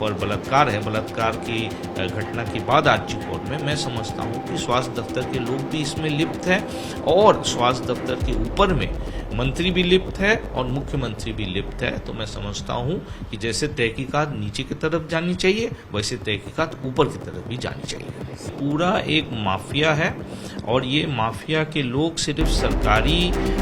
पर बलात्कार है, बलात्कार की घटना के बाद आरजी कोर्ट में, मैं समझता हूँ कि स्वास्थ्य दफ्तर के लोग भी इसमें लिप्त हैं और स्वास्थ्य दफ्तर के ऊपर में मंत्री भी लिप्त है और मुख्यमंत्री भी लिप्त है। तो मैं समझता हूँ कि जैसे तहकीकात नीचे की तरफ जानी चाहिए वैसे तहकीकात ऊपर की तरफ भी जानी चाहिए। पूरा एक माफिया है और ये माफिया के लोग सिर्फ सरकारी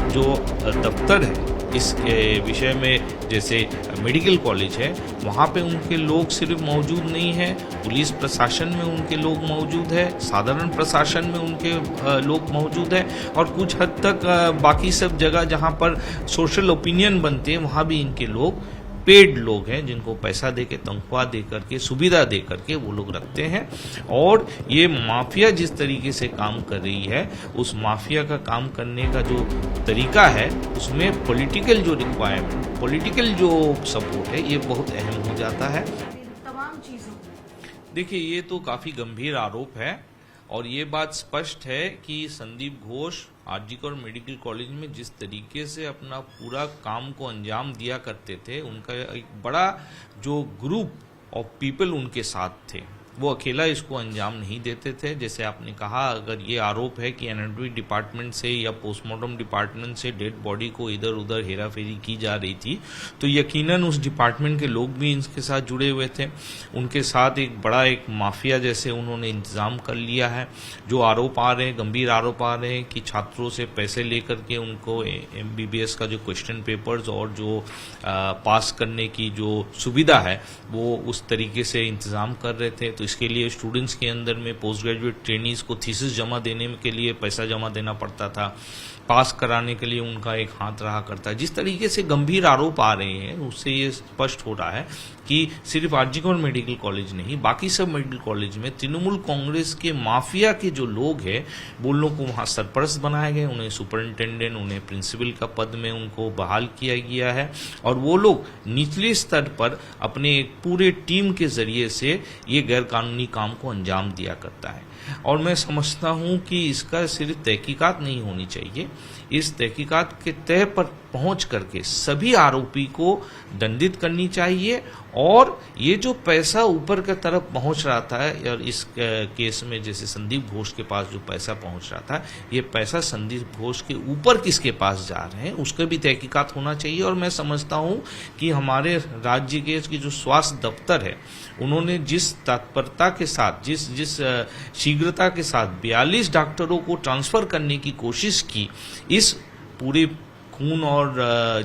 जो दफ्तर है इसके विषय में, जैसे मेडिकल कॉलेज है वहाँ पे उनके लोग सिर्फ मौजूद नहीं है, पुलिस प्रशासन में उनके लोग मौजूद है, साधारण प्रशासन में उनके लोग मौजूद है और कुछ हद तक बाकी सब जगह जहाँ पर सोशल ओपिनियन बनते हैं वहाँ भी इनके लोग पेड लोग हैं जिनको पैसा दे के, तनख्वाह दे करके, सुविधा दे करके वो लोग रखते हैं। और ये माफिया जिस तरीके से काम कर रही है उस माफिया का काम करने का जो तरीका है उसमें पॉलिटिकल जो रिक्वायरमेंट, पॉलिटिकल जो सपोर्ट है ये बहुत अहम हो जाता है। तमाम चीजों देखिए ये तो काफी गंभीर आरोप है और ये बात स्पष्ट है कि संदीप घोष आरजी कोर्ट मेडिकल कॉलेज में जिस तरीके से अपना पूरा काम को अंजाम दिया करते थे, उनका एक बड़ा जो ग्रुप ऑफ पीपल उनके साथ थे, वो अकेला इसको अंजाम नहीं देते थे। जैसे आपने कहा, अगर ये आरोप है कि एनाटॉमी डिपार्टमेंट से या पोस्टमार्टम डिपार्टमेंट से डेड बॉडी को इधर उधर हेराफेरी की जा रही थी तो यकीनन उस डिपार्टमेंट के लोग भी इनके साथ जुड़े हुए थे। उनके साथ एक बड़ा एक माफिया जैसे उन्होंने इंतजाम कर लिया है। जो आरोप आ रहे हैं, गंभीर आरोप आ रहे हैं कि छात्रों से पैसे लेकर के उनको MBBS का जो क्वेश्चन पेपर्स और जो पास करने की जो सुविधा है वो उस तरीके से इंतजाम कर रहे थे। तो इसके लिए स्टूडेंट्स के अंदर में पोस्ट ग्रेजुएट ट्रेनीज को थीसिस जमा देने के लिए पैसा जमा देना पड़ता था, पास कराने के लिए उनका एक हाथ रहा करता है। जिस तरीके से गंभीर आरोप आ रहे हैं उससे ये स्पष्ट हो रहा है कि सिर्फ आरजी कोर्ट मेडिकल कॉलेज नहीं, बाकी सब मेडिकल कॉलेज में तृणमूल कांग्रेस के माफिया के जो लोग हैं वो लोग को वहाँ सरपरस्त बनाए गए, उन्हें सुपरिंटेंडेंट, उन्हें प्रिंसिपल का पद में उनको बहाल किया गया है और वो लोग निचले स्तर पर अपने एक पूरे टीम के जरिए से ये गैरकानूनी काम को अंजाम दिया करता है। और मैं समझता हूं कि इसका सिर्फ तहकीकात नहीं होनी चाहिए, इस तहकीकात के तह पर पहुंच करके सभी आरोपी को दंडित करनी चाहिए और ये जो पैसा ऊपर की तरफ पहुंच रहा था, और इस केस में जैसे संदीप घोष के पास जो पैसा पहुंच रहा था, ये पैसा संदीप घोष के ऊपर किसके पास जा रहे हैं उसका भी तहकीकात होना चाहिए। और मैं समझता हूं कि हमारे राज्य के जो स्वास्थ्य दफ्तर है उन्होंने जिस तत्परता के साथ, जिस शीघ्रता के साथ 42 डॉक्टरों को ट्रांसफर करने की कोशिश की, इस पूरे खून और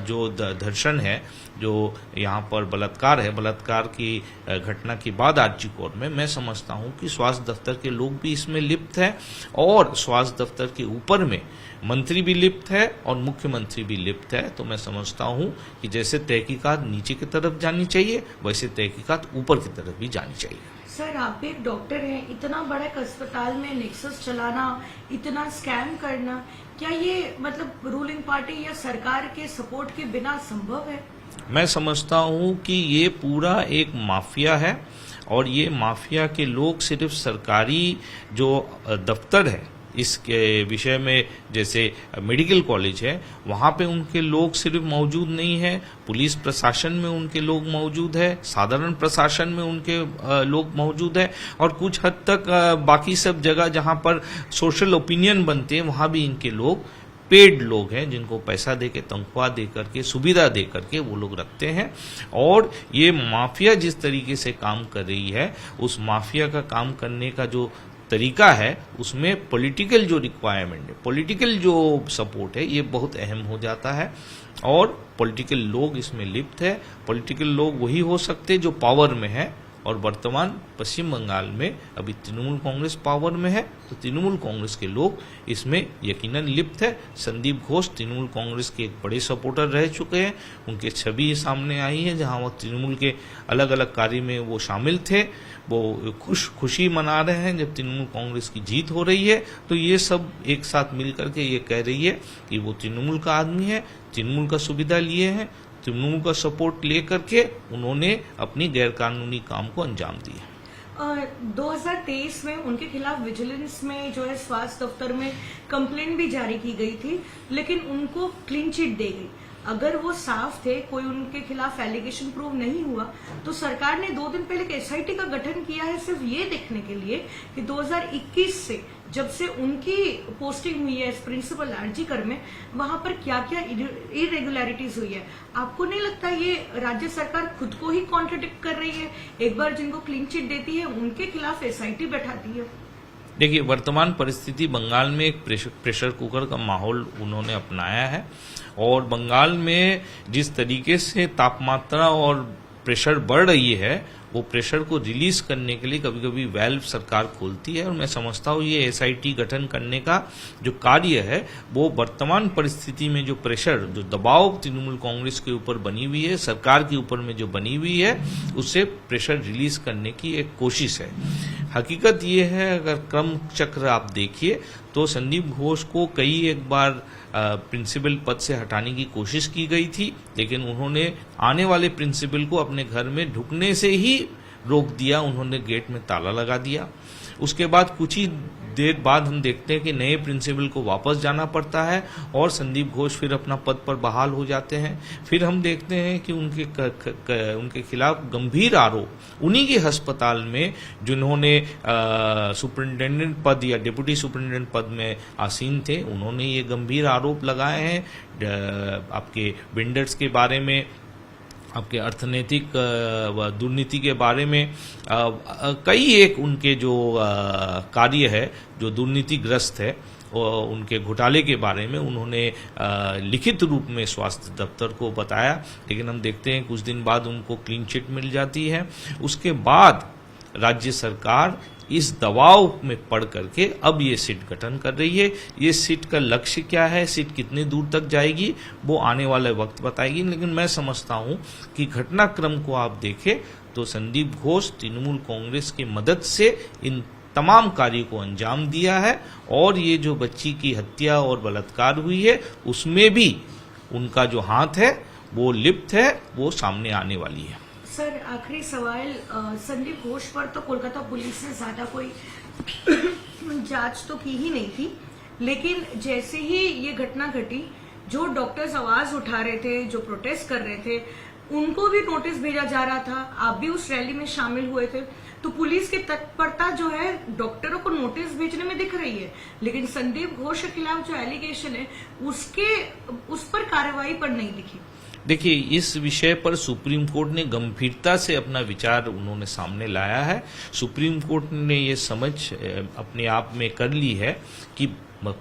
जो धर्षण है, जो यहाँ पर बलात्कार है, बलात्कार की घटना के बाद आरजी कोर्ट में, मैं समझता हूँ कि स्वास्थ्य दफ्तर के लोग भी इसमें लिप्त हैं और स्वास्थ्य दफ्तर के ऊपर में मंत्री भी लिप्त है और मुख्यमंत्री भी लिप्त है। तो मैं समझता हूँ कि जैसे तहकीकात नीचे की तरफ जानी चाहिए वैसे तहकीकात ऊपर की तरफ भी जानी चाहिए। सर, आप भी एक डॉक्टर हैं, इतना बड़ा एक अस्पताल में नेक्सस चलाना, इतना स्कैम करना, क्या ये मतलब रूलिंग पार्टी या सरकार के सपोर्ट के बिना संभव है? मैं समझता हूँ कि ये पूरा एक माफिया है और ये माफिया के लोग सिर्फ सरकारी जो दफ्तर है इसके विषय में, जैसे मेडिकल कॉलेज है वहाँ पे उनके लोग सिर्फ मौजूद नहीं है, पुलिस प्रशासन में उनके लोग मौजूद है, साधारण प्रशासन में उनके लोग मौजूद है और कुछ हद तक बाकी सब जगह जहाँ पर सोशल ओपिनियन बनते हैं वहाँ भी इनके लोग पेड लोग हैं जिनको पैसा दे के, तनख्वाह दे करके, सुविधा दे करके वो लोग रखते हैं। और ये माफिया जिस तरीके से काम कर रही है उस माफिया का काम करने का जो तरीका है उसमें पॉलिटिकल जो रिक्वायरमेंट है, पॉलिटिकल जो सपोर्ट है ये बहुत अहम हो जाता है और पॉलिटिकल लोग इसमें लिप्त है। पॉलिटिकल लोग वही हो सकते जो पावर में है और वर्तमान पश्चिम बंगाल में अभी तृणमूल कांग्रेस पावर में है, तो तृणमूल कांग्रेस के लोग इसमें यकीनन लिप्त है। संदीप घोष तृणमूल कांग्रेस के एक बड़े सपोर्टर रह चुके हैं, उनके छवि सामने आई है जहां वो तृणमूल के अलग अलग कार्य में वो शामिल थे, वो खुशी मना रहे हैं जब तृणमूल कांग्रेस की जीत हो रही है। तो ये सब एक साथ मिल करके ये कह रही है कि वो तृणमूल का आदमी है, तृणमूल का सुविधा लिए हैं, तृणमूल का सपोर्ट लेकर के उन्होंने अपनी गैरकानूनी काम को अंजाम दिया। 2023 में उनके खिलाफ विजिलेंस में जो है स्वास्थ्य दफ्तर में कंप्लेंट भी जारी की गई थी, लेकिन उनको क्लीन चिट दी गई। अगर वो साफ थे, कोई उनके खिलाफ एलिगेशन प्रूव नहीं हुआ, तो सरकार ने 2 दिन पहले एक एसआईटी का गठन किया है सिर्फ ये देखने के लिए कि 2021 से जब से उनकी पोस्टिंग हुई है एज प्रिंसिपल आरजीकर में, वहां पर क्या क्या इरेगुलरिटीज हुई है। आपको नहीं लगता ये राज्य सरकार खुद को ही कॉन्ट्रडिक्ट कर रही है? एक बार जिनको क्लीन चिट देती है उनके खिलाफ एसआईटी बैठाती है। देखिए, वर्तमान परिस्थिति बंगाल में एक प्रेशर कुकर का माहौल उन्होंने अपनाया है और बंगाल में जिस तरीके से तापमात्रा और प्रेशर बढ़ रही है, वो प्रेशर को रिलीज करने के लिए कभी कभी वेल्व सरकार खोलती है और मैं समझता हूँ ये एसआईटी गठन करने का जो कार्य है वो वर्तमान परिस्थिति में जो प्रेशर, जो दबाव तृणमूल कांग्रेस के ऊपर बनी हुई है, सरकार के ऊपर में जो बनी हुई है, उससे प्रेशर रिलीज करने की एक कोशिश है। हकीकत ये है, अगर क्रम चक्र आप देखिए तो संदीप घोष को कई एक बार प्रिंसिपल पद से हटाने की कोशिश की गई थी, लेकिन उन्होंने आने वाले प्रिंसिपल को अपने घर में ढुकने से ही रोक दिया, उन्होंने गेट में ताला लगा दिया। उसके बाद कुछ ही देर बाद हम देखते हैं कि नए प्रिंसिपल को वापस जाना पड़ता है और संदीप घोष फिर अपना पद पर बहाल हो जाते हैं। फिर हम देखते हैं कि उनके खिलाफ गंभीर आरोप उन्हीं के अस्पताल में जिन्होंने सुपरिटेंडेंट पद या डिप्टी सुपरिटेंडेंट पद में आसीन थे, उन्होंने ये गंभीर आरोप लगाए हैं आपके वेंडर्स के बारे में, आपके अर्थनैतिक दुर्नीति के बारे में। कई एक उनके जो कार्य है जो दुर्नीतिग्रस्त है, उनके घोटाले के बारे में उन्होंने लिखित रूप में स्वास्थ्य दफ्तर को बताया, लेकिन हम देखते हैं कुछ दिन बाद उनको क्लीन चिट मिल जाती है। उसके बाद राज्य सरकार इस दबाव में पड़ करके अब ये सीट गठन कर रही है। ये सीट का लक्ष्य क्या है, सीट कितने दूर तक जाएगी, वो आने वाले वक्त बताएगी। लेकिन मैं समझता हूं कि घटनाक्रम को आप देखें तो संदीप घोष तृणमूल कांग्रेस की मदद से इन तमाम कार्यों को अंजाम दिया है और ये जो बच्ची की हत्या और बलात्कार हुई है उसमें भी उनका जो हाथ है वो लिप्त है, वो सामने आने वाली है। सर, आखिरी सवाल, संदीप घोष पर तो कोलकाता पुलिस ने ज्यादा कोई जांच तो की ही नहीं थी, लेकिन जैसे ही ये घटना घटी, जो डॉक्टर्स आवाज उठा रहे थे, जो प्रोटेस्ट कर रहे थे, उनको भी नोटिस भेजा जा रहा था। आप भी उस रैली में शामिल हुए थे, तो पुलिस की तत्परता जो है डॉक्टरों को नोटिस भेजने में दिख रही है, लेकिन संदीप घोष के खिलाफ जो एलिगेशन है उस पर कार्रवाई पर नहीं दिखी। देखिए, इस विषय पर सुप्रीम कोर्ट ने गंभीरता से अपना विचार उन्होंने सामने लाया है। सुप्रीम कोर्ट ने ये समझ अपने आप में कर ली है कि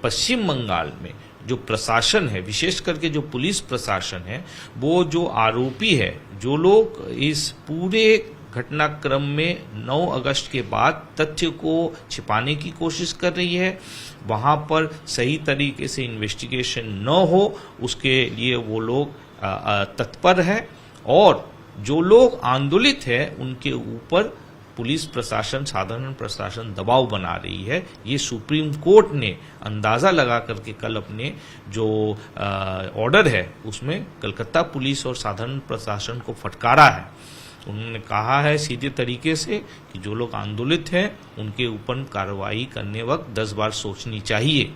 पश्चिम बंगाल में जो प्रशासन है, विशेष करके जो पुलिस प्रशासन है, वो जो आरोपी है, जो लोग इस पूरे घटनाक्रम में 9 अगस्त के बाद तथ्य को छिपाने की कोशिश कर रही है, वहां पर सही तरीके से इन्वेस्टिगेशन न हो, उसके लिए वो लोग तत्पर है और जो लोग आंदोलित है उनके ऊपर पुलिस प्रशासन, साधारण प्रशासन दबाव बना रही है। ये सुप्रीम कोर्ट ने अंदाजा लगा करके कल अपने जो ऑर्डर है उसमें कलकत्ता पुलिस और साधारण प्रशासन को फटकारा है। उन्होंने कहा है सीधे तरीके से कि जो लोग आंदोलित हैं उनके ऊपर कार्रवाई करने वक्त 10 बार सोचनी चाहिए।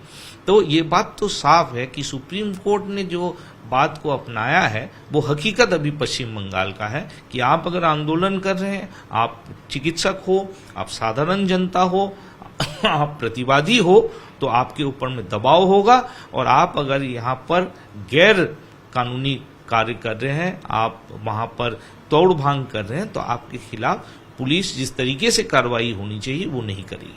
तो ये बात तो साफ है कि सुप्रीम कोर्ट ने जो बात को अपनाया है वो हकीकत अभी पश्चिम बंगाल का है कि आप अगर आंदोलन कर रहे हैं, आप चिकित्सक हो, आप साधारण जनता हो, आप प्रतिवादी हो, तो आपके ऊपर में दबाव होगा और आप अगर यहाँ पर गैर कानूनी कार्य कर रहे हैं, आप वहां पर तोड़ भांग कर रहे हैं, तो आपके खिलाफ पुलिस जिस तरीके से कार्रवाई होनी चाहिए वो नहीं करेगी।